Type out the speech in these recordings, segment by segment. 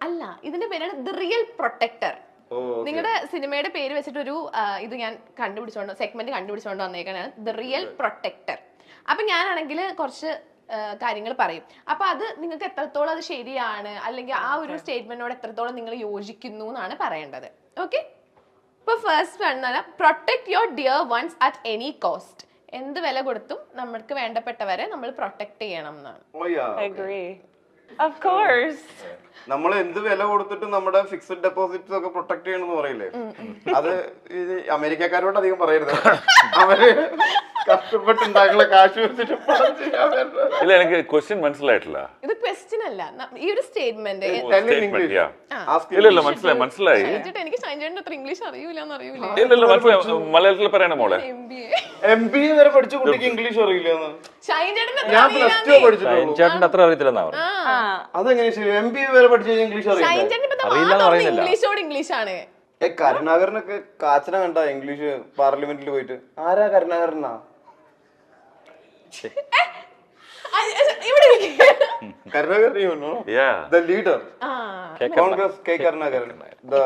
അല്ല, ഇതിന്റെ പേരാണ് ദി റിയൽ പ്രൊട്ടക്ടർ. നിങ്ങളുടെ സിനിമയുടെ പേര് വെച്ചിട്ട് ഒരു ഇത് ഞാൻ സെഗ്മെന്റ് കണ്ടുപിടിച്ചോണ്ട് വന്നേക്കാനാണ് ദി റിയൽ പ്രൊട്ടക്ടർ. അപ്പൊ ഞാനാണെങ്കിൽ കുറച്ച് കാര്യങ്ങൾ പറയും. അപ്പൊ അത് നിങ്ങൾക്ക് എത്രത്തോളം അത് ശരിയാണ്, അല്ലെങ്കിൽ ആ ഒരു സ്റ്റേറ്റ്മെന്റിനോട് എത്രത്തോളം നിങ്ങൾ യോജിക്കുന്നു എന്നാണ് പറയേണ്ടത്. ഓക്കെ, ഇപ്പൊ ഫസ്റ്റ് പറഞ്ഞാൽ protect your dear ones at any cost. എന്ത് വില കൊടുത്തും നമ്മൾക്ക് വേണ്ടപ്പെട്ടവരെ നമ്മൾ പ്രൊട്ടക്ട് ചെയ്യണം എന്നാണ്. Of course. നമ്മൾ എന്ത് വില കൊടുത്തിട്ട് നമ്മുടെ ഫിക്സഡ് ഡെപ്പോസിറ്റ്സ് ഒക്കെ പ്രൊട്ടക്ട് ചെയ്യണമെന്ന് പറയില്ലേ, അത് അമേരിക്കക്കാരോട് അധികം പറയരുത്. അവര് കഷ്ടപ്പെട്ടുണ്ടാക്കുന്ന കാശ് വെച്ചിട്ട് ഇല്ല, എനിക്ക് ക്വസ്റ്റ്യൻ മനസ്സിലായിട്ടില്ല. ഇത് ക്വസ്റ്റ്യൻ അല്ല, ഈ ഒരു സ്റ്റേറ്റ്മെന്റ്. ഇല്ല മനസ്സിലായി. എനിക്ക് സൈൻജേട്ടൻ അത്ര ഇംഗ്ലീഷ് അറിയൂലെന്ന് അറിയൂലേ? ഇല്ല മനസ്സിലായി. മലയാളത്തിൽ പറയണ മോളെ. MBA വരെ പഠിച്ച കുട്ടിക്ക് ഇംഗ്ലീഷ് അറിയില്ലെന്ന് ഞാൻ പ്ലസ് ടു പഠിച്ചിട്ടുള്ളൂ. അത്ര അറിയത്തില്ലെന്നാ പറഞ്ഞു. അതെങ്ങനെ ശരി? MBA വരെ പഠിച്ച ഇംഗ്ലീഷ് അറിയില്ല. ഇംഗ്ലീഷോട് ഇംഗ്ലീഷാണ്. കരുണാകരനൊക്കെ കാച്ചന കണ്ട ഇംഗ്ലീഷ് പാർലമെന്റിൽ പോയിട്ട്. ആരാ കരുണാകരനാ? Karnagaran, you know? Yeah. The leader. Congress, K. Karnagaran. The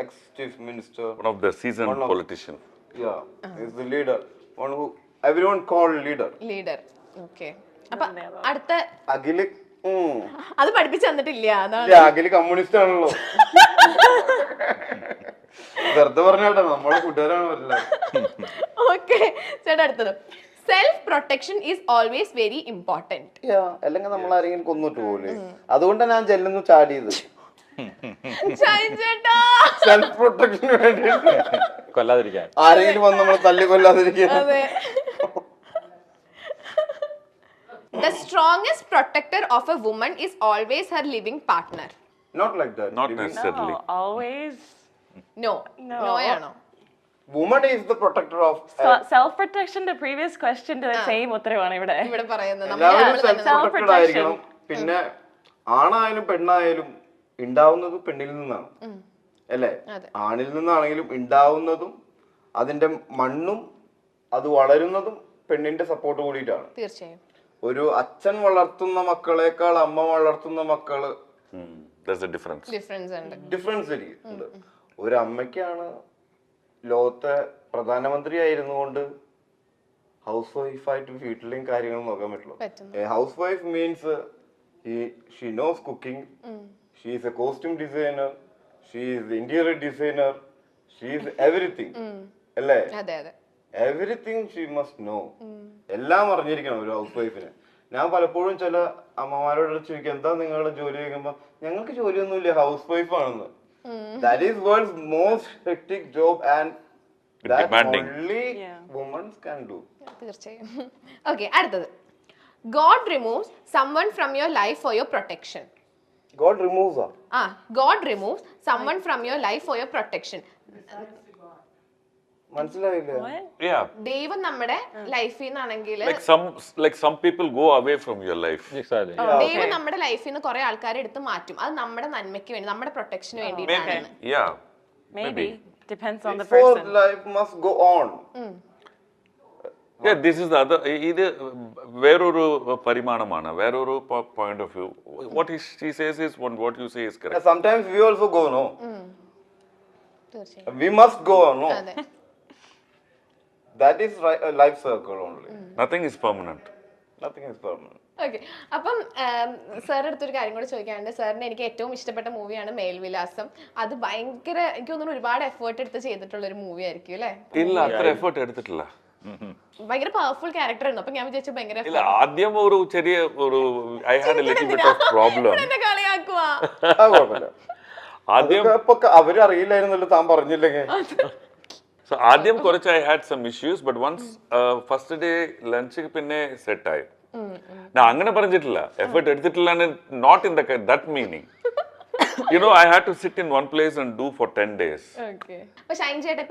ex-chief minister. One of the seasoned politicians. Yeah, he's the leader. One who everyone called leader. Leader. Okay. അപ്പൊ അടുത്ത അഖില് അത് പഠിപ്പിച്ചു തന്നിട്ടില്ല. അതാണ് അഖില് കമ്മ്യൂണിസ്റ്റ് ആണല്ലോ. വെറുതെ പറഞ്ഞാട്ടോ, നമ്മളെ കൂട്ടുകാരാണ് പറഞ്ഞത്. ഓക്കെ ചേട്ടാ, അടുത്തത് self protection is always very important. അല്ലെങ്കിൽ നമ്മൾ ആരെങ്കിലും കൊന്നിട്ട് പോലെ, അതുകൊണ്ടാണ് ഞാൻ ചെല്ലുന്നു ചാടിയത്. സെൽഫ് പ്രൊട്ടക്ഷന് വേണ്ടി, കൊല്ലാതിരിക്കാൻ, ആരെങ്കിലും വന്ന് നമ്മളെ തല്ലി കൊല്ലാതിരിക്കാൻ. The strongest protector of a woman is always her living partner. Not like that. Not necessarily. No, always. No ആണോ? Woman is the protector of self protection. The previous question to the same ഉത്തരവാണ് ഇവിടെ പറയുന്നത്. എല്ലാവരും self protected ആയിരിക്കണം. പിന്നെ ആണായാലും പെണ്ണായാലും ഉണ്ടാവുന്നത് പെണ്ണിൽ നിന്നാണ് അല്ലേ? ആണിൽ നിന്നാണെങ്കിലും ഉണ്ടാവുന്നതും അതിന്റെ മണ്ണും അത് വളരുന്നതും പെണ്ണിന്റെ സപ്പോർട്ട് കൂടിയിട്ടാണ്. തീർച്ചയായും. ഒരു അച്ഛൻ വളർത്തുന്ന മക്കളെക്കാൾ അമ്മ വളർത്തുന്ന മക്കള് ഡിഫറൻസ് ഉണ്ട്. ഒരു അമ്മയ്ക്കാണ് ലോകത്തെ പ്രധാനമന്ത്രി ആയിരുന്നുകൊണ്ട് ഹൗസ് വൈഫായിട്ട് വീട്ടിലെയും കാര്യങ്ങളും നോക്കാൻ പറ്റുള്ളൂ. Housewife means she knows cooking, she is a costume designer, she is interior designer, she is everything അല്ലേ? Everything she must know. എല്ലാം അറിഞ്ഞിരിക്കണം ഒരു ഹൗസ് വൈഫിന്. ഞാൻ പലപ്പോഴും ചില അമ്മമാരോട് ചോദിക്കും, എന്താ നിങ്ങളുടെ ജോലി ചോദിക്കുമ്പോ ഞങ്ങൾക്ക് ജോലിയൊന്നുമില്ല, ഹൗസ് വൈഫ് ആണെന്ന്. That is world's most hectic job and that only women can do. തീർച്ചയായും. Okay, അടുത്തത് God removes someone from your life for your protection. God removes her. God removes someone from your life for your protection. മനസ്സിലായില്ല? ദൈവം നമ്മുടെ ലൈഫിൽ നിന്നാണെങ്കിൽ like some people go away from your life. ദൈവം നമ്മുടെ ലൈഫിൽ നിന്ന് കുറെ ആൾക്കാരെ എടുത്ത് മാറ്റും. അത് നമ്മുടെ നന്മയ്ക്ക് വേണ്ടി, നമ്മുടെ പ്രൊട്ടക്ഷന് വേണ്ടിയിട്ടാണ്. Maybe depends on the person. Life must go on. Yeah, this is the other. ഇത് വേറൊരു പരിമാണമാണ്, വേറൊരു point of view. What she says is what you say is correct. Sometimes we also go, no? We must go on, no? That is a life circle only. Nothing is permanent. Nothing is permanent. Okay, അപ്പം സാറിന്റെ അടുത്തൊരു കാര്യം കൂടെ ചോദിക്കാനുണ്ട്. സാറിന് എനിക്ക് ഏറ്റവും ഇഷ്ടപ്പെട്ട മൂവിയാണ് മേൽവിലാസം. അത് ഭയങ്കര, എനിക്ക് തോന്നുന്നു ഒരുപാട് എഫേർട്ട് എടുത്ത് ചെയ്തിട്ടുള്ള ഒരു മൂവി ആയിരിക്കും അല്ലേ? ഇല്ല, അത്ര എഫേർട്ട് എടുത്തിട്ടില്ല. ഭയങ്കര പവർഫുൾ ക്യാരക്ടർ ആയിരുന്നു. അപ്പൊ ഞാൻ വിചാരിച്ചു ഭയങ്കര ഇല്ല. ആദ്യം ഒരു ചെറിയ I had a little bit of problem. കളിയാക്കുവാ. ആദ്യം അവര് അറിയില്ലായിരുന്നല്ലോ, താൻ പറഞ്ഞില്ലെങ്കിൽ. So ആദ്യം കുറച്ച് I had some issues, but once first day lunch പിന്നെ സെറ്റ് ആയി. ഞാൻ അങ്ങനെ പറഞ്ഞിട്ടില്ല, എഫേർട്ട് എടുത്തിട്ടില്ല, not in that meaning. You know, I had to sit in one place and do for 10 days. Okay. But Shine ചേട്ടൻ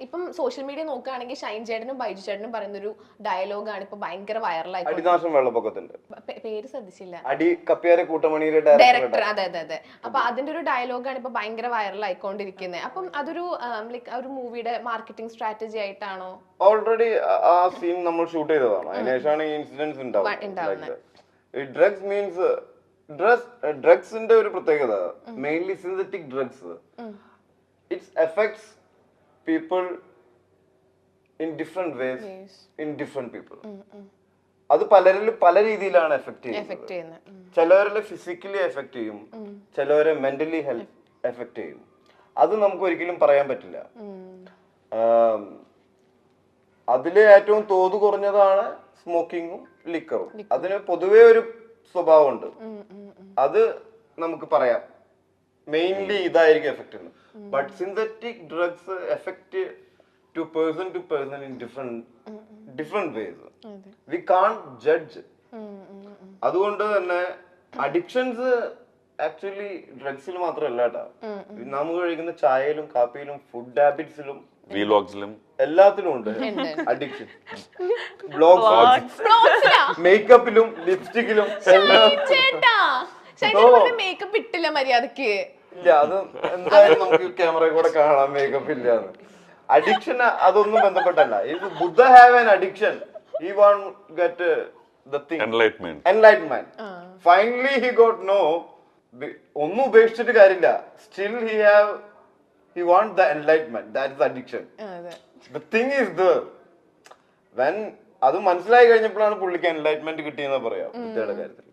ഇപ്പം സോഷ്യൽ മീഡിയ നോക്കുകയാണെങ്കിൽ ഷൈൻ ചേട്ടനും ബൈജു ചേട്ടനും പറയുന്നൊരു ഡയലോഗാണ് ഇപ്പൊ ഭയങ്കര വൈറലായി. അടിനാശം വെള്ളപ്പൊക്കത്തിന്റെ പേര് ശ്രദ്ധിച്ചില്ല. അടി കപ്പിയാരെ കൂട്ടമണിയുടെ ഡയറക്ടർ. അതെ. അപ്പൊ അതിന്റെ ഒരു ഡയലോഗാണ് ഇപ്പൊ ഭയങ്കര വൈറലായിക്കൊണ്ടിരിക്കുന്നത്. അപ്പം അതൊരു ലൈക് ഒരു മൂവിയുടെ മാർക്കറ്റിംഗ് സ്ട്രാറ്റജി ആയിട്ടാണോ? ഓൾറെഡി ആ സീൻ നമ്മൾ ഷൂട്ട് ചെയ്തതാണ്. അതിനുശേഷമാണ് ഈ ഇൻസിഡൻസ് ഉണ്ടാവുന്നത്. ഡ്രഗ്സ് മീൻസ് ഡ്രഗ്സിന്റെ ഒരു പ്രത്യേകത mainly synthetic drugs it's effects people in different ways in different people. അത് പലരിൽ പല രീതിയിലാണ് എഫക്ട് ചെയ്യുന്നത്. ചിലവരെ ഫിസിക്കലി എഫക്ട് ചെയ്യും, ചിലവരെ മെന്റലി എഫക്ട് ചെയ്യും. അത് നമുക്ക് ഒരിക്കലും പറയാൻ പറ്റില്ല. അതില് ഏറ്റവും തോത് കുറഞ്ഞതാണ് സ്മോക്കിങ്ങും ലിക്കറും. അതിന് പൊതുവേ ഒരു സ്വഭാവമുണ്ട്, അത് നമുക്ക് പറയാം. മെയിൻലി ഇതായിരിക്കും എഫക്ട് ചെയ്യുന്നത്. But synthetic drugs effect to person in different ways. We can't judge. അതുകൊണ്ട് തന്നെ അഡിക്ഷൻസ് ആക്ച്വലി ഡ്രഗ്സിൽ മാത്രമല്ല കേട്ടോ. നമുക്ക് കഴിക്കുന്ന ചായയിലും കാപ്പിയിലും ഫുഡ് ഹാബിറ്റ്സിലും വ്ലോഗ്സിലും എല്ലാത്തിലും ഉണ്ട് അഡിക്ഷൻ. ബ്ലോഗ്സ്, മേക്കപ്പിലും ലിപ്സ്റ്റിക്കിലും മേക്കപ്പ് ഇട്ടില്ല മര്യാദക്ക്. ഇല്ല, അത് എന്തായാലും നമുക്ക് ക്യാമറയിൽ കൂടെ കാണാം മേക്കപ്പ് ഇല്ലാന്ന്. Addiction അതൊന്നും ബന്ധപ്പെട്ടല്ല. If Buddha have an addiction, he want get the thing enlightenment. Finally he got no. ഒന്നും ഉപേക്ഷിച്ചിട്ട് കാര്യമില്ല. Still he want the enlightenment. That is addiction. The thing is there. When അത് മനസ്സിലായി കഴിഞ്ഞപ്പോഴാണ് പുള്ളിക്ക് enlightenment കിട്ടിയെന്ന് പറയാം ബുദ്ധയുടെ കാര്യത്തിൽ.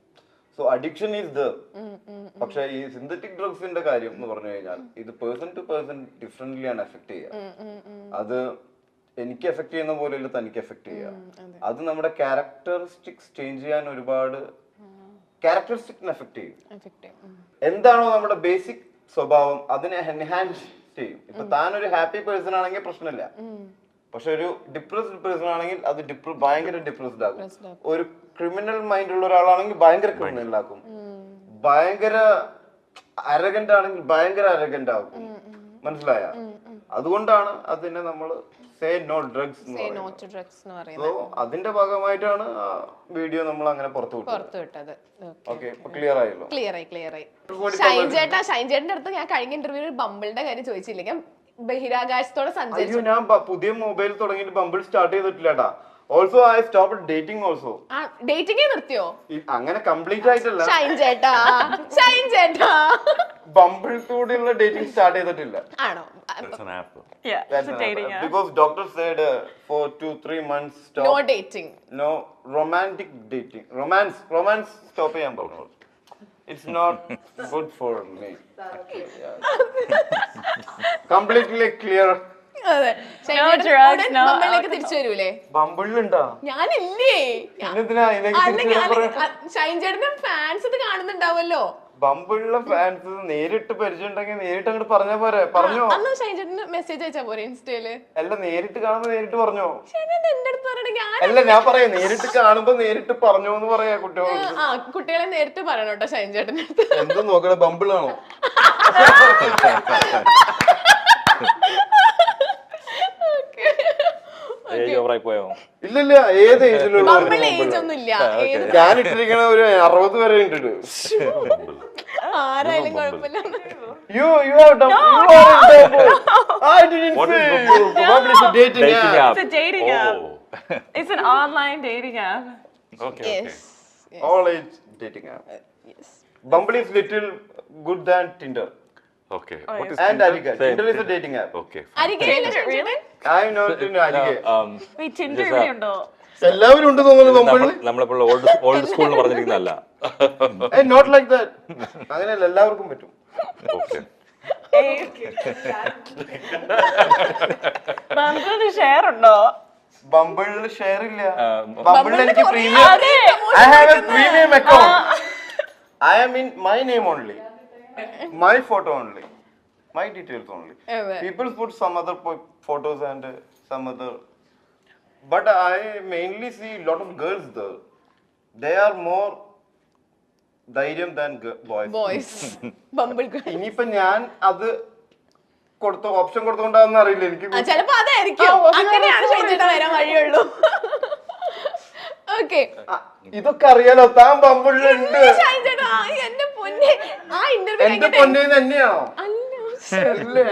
So addiction is there. പക്ഷെ ഈ സിന്തറ്റിക് ഡ്രഗ്സിന്റെ കാര്യം എന്ന് പറഞ്ഞു കഴിഞ്ഞാൽ ഇത് പേഴ്സൺ ടു പേഴ്സൺ ഡിഫറെന്റ്ലി ആണ് എഫക്ട് ചെയ്യുക. അത് എനിക്ക് എഫക്ട് ചെയ്യുന്ന പോലെയല്ല തനിക്ക് എഫക്ട് ചെയ്യുക. അത് നമ്മുടെ ക്യാരക്ടറിസ്റ്റിക്സ് ചേഞ്ച് ചെയ്യാൻ ഒരുപാട് ക്യാരക്ടറിസ്റ്റിക്സിനെ എഫക്ട് ചെയ്യും. എന്താണോ നമ്മുടെ ബേസിക് സ്വഭാവം അതിനെ എൻഹാൻസ് ചെയ്യും. ഇപ്പൊ താൻ ഒരു ഹാപ്പി പേഴ്സൺ ആണെങ്കിൽ പ്രശ്നമില്ല, പക്ഷെ ഒരു ഡിപ്രസ്ഡ് പേഴ്സൺ ആണെങ്കിൽ അത് ഭയങ്കര ഡിപ്രസ്ഡ് ആകും. ഒരു ക്രിമിനൽ മൈൻഡ് ഉള്ള ഒരാളാണെങ്കിൽ ഭയങ്കര ക്രിമിനൽ ആക്കും. ഭയങ്കര അരഗന്റ് ആണെങ്കിൽ ഭയങ്കര അരഗന്റ് ആകും. മനസ്സിലായ? അതുകൊണ്ടാണ് അതിനെ നമ്മൾ സേ നോ ഡ്രഗ്സ് എന്ന് പറയുന്നത്. അതിന്റെ ഭാഗമായിട്ടാണ് വീഡിയോ നമ്മൾ അങ്ങനെ പുറത്തു വിട്ടത്. ഓക്കെ, ക്ലിയർ ആയല്ലോ? ക്ലിയർ ആയി. ഷൈൻ ചേട്ടന്റെ അടുത്ത് ഞാൻ കഴിഞ്ഞ ഇന്റർവ്യൂവിൽ ബമ്പിളിന്റെ കാര്യം ചോദിച്ചില്ല. ഞാൻ ബഹിരാകാശത്തോടെ സഞ്ചരിച്ചു. ഞാൻ പുതിയ മൊബൈൽ തുടങ്ങിയിട്ട് ബമ്പിൾ സ്റ്റാർട്ട് ചെയ്തിട്ടില്ലടാ. Also I stop dating also. Dating നിർത്തിയോ? അങ്ങനെ കംപ്ലീറ്റ് ആയിട്ടല്ല. ഷൈൻ ചേട്ടാ ബമ്പിൾ കൂടെയുള്ള ഡേറ്റിംഗ് സ്റ്റാർട്ട് ചെയ്തിട്ടില്ല. ആണോ? Because doctor said for 2-3 months stop. No dating. No romantic dating. Romance stop ചെയ്യാൻ പറഞ്ഞു. It's not good for me. Completely clear. തിരിച്ചു വരൂലേ? ബമ്പിളിലുണ്ടോ? ഞാനില്ലേ. ഷൈൻ ചേട്ടന്റെ ഫാൻസ് ഇത് കാണുന്നുണ്ടാവല്ലോ. ബമ്പിളിലെ ഫാൻസ് നേരിട്ട് പരിചയം ഉണ്ടെങ്കിൽ നേരിട്ട് അങ്ങോട്ട് പറഞ്ഞാ പോരെ? പറഞ്ഞോ? അന്ന് ഷൈൻ ചേട്ടന് മെസ്സേജ് അയച്ചാ പോരെ ഇൻസ്റ്റയില്? അല്ല, നേരിട്ട് കാണുമ്പോ നേരിട്ട് പറഞ്ഞോ? എന്റെ അടുത്ത് പറയണെങ്കിൽ അല്ല, ഞാൻ പറയാം നേരിട്ട് കാണുമ്പോ നേരിട്ട് പറഞ്ഞോ എന്ന് പറയാ കുട്ടികളോട്. കുട്ടികളെ നേരിട്ട് പറയണം കേട്ടോ ഷൈൻ ചേട്ടന്റെ അടുത്ത്. എന്ത് നോക്കണേ, ബമ്പിളാണോ? ഇല്ലല്ല, ഏത് ഏജിലുള്ള ഞാൻ ഇട്ടിരിക്കണ ഒരു 60 വരെ ഉണ്ട്. ആരായാലും കുഴപ്പമില്ല. It's an online dating app. Okay. All age dating app. Bumble is little good than Tinder. Okay. And Arige. Tinder is a dating app. Okay. Arige, really? I'm not in Arige. Wait, Tinder really ഉണ്ടോ? എല്ലാവരും ഉണ്ട് തോന്നുന്നു ബമ്പിളിൽ. നമ്മളിപ്പോൾ old school എന്ന് പറഞ്ഞിരിക്കുന്നതല്ല. Not like that. അങ്ങനെയല്ല, എല്ലാവർക്കും പറ്റും. Okay. ബമ്പിളിന് share ഉണ്ടോ? ബമ്പിളിൽ ഷെയർ ഇല്ല. ബമ്പിളിൽ എനിക്ക് premium. I have a premium account. I am in my name only. My photo only. My details only. People put some other photos and some other. But I mainly see a lot of girls there. They are more ധൈര്യം than boys. Bumble. ഇനിയിപ്പോ ഞാൻ അത് കൊടുത്ത option കൊടുത്തോണ്ടാന്ന് അറിയില്ല എനിക്ക്. ചിലപ്പോ അതായിരിക്കും. അങ്ങനെയാണ് ഷൈൻചേട്ടാ വരാൻ വഴിയുള്ളൂ. ഓക്കെ, ഇതൊക്കെ അറിയാലോ. താൻ ബമ്പിളിലുണ്ട്. എന്റെ പൊന്നെ, ആ ഇന്റർവ്യൂ എന്റെ പൊന്നെ തന്നെയാണോ? അല്ലേ?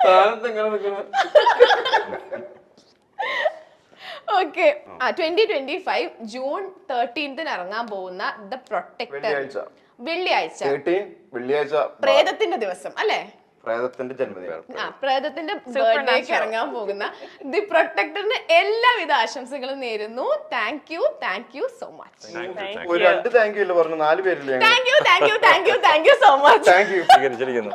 താനത്ത് എങ്ങനെ നിൽക്കണ? ഓക്കെ 2025 ജൂൺ 13 ഇറങ്ങാൻ പോകുന്ന ദ പ്രൊട്ടക്ടർ വെള്ളിയാഴ്ച വെള്ളിയാഴ്ച പ്രേതത്തിന്റെ ദിവസം അല്ലേ? പ്രേതത്തിന്റെ ജന്മദിനം. പ്രേതത്തിന്റെ ബർത്ത്ഡേക്ക് ഇറങ്ങാൻ പോകുന്ന ദി പ്രൊട്ടക്ടറിന് എല്ലാവിധ ആശംസകളും നേരുന്നു. Thank you so much. ഒരു 2 താങ്ക് യു ഇല്ല പറഞ്ഞു, 4 പേരില്ലേ? Thank you so much. Thank you. സ്വീകരിച്ചിരിക്കുന്നു.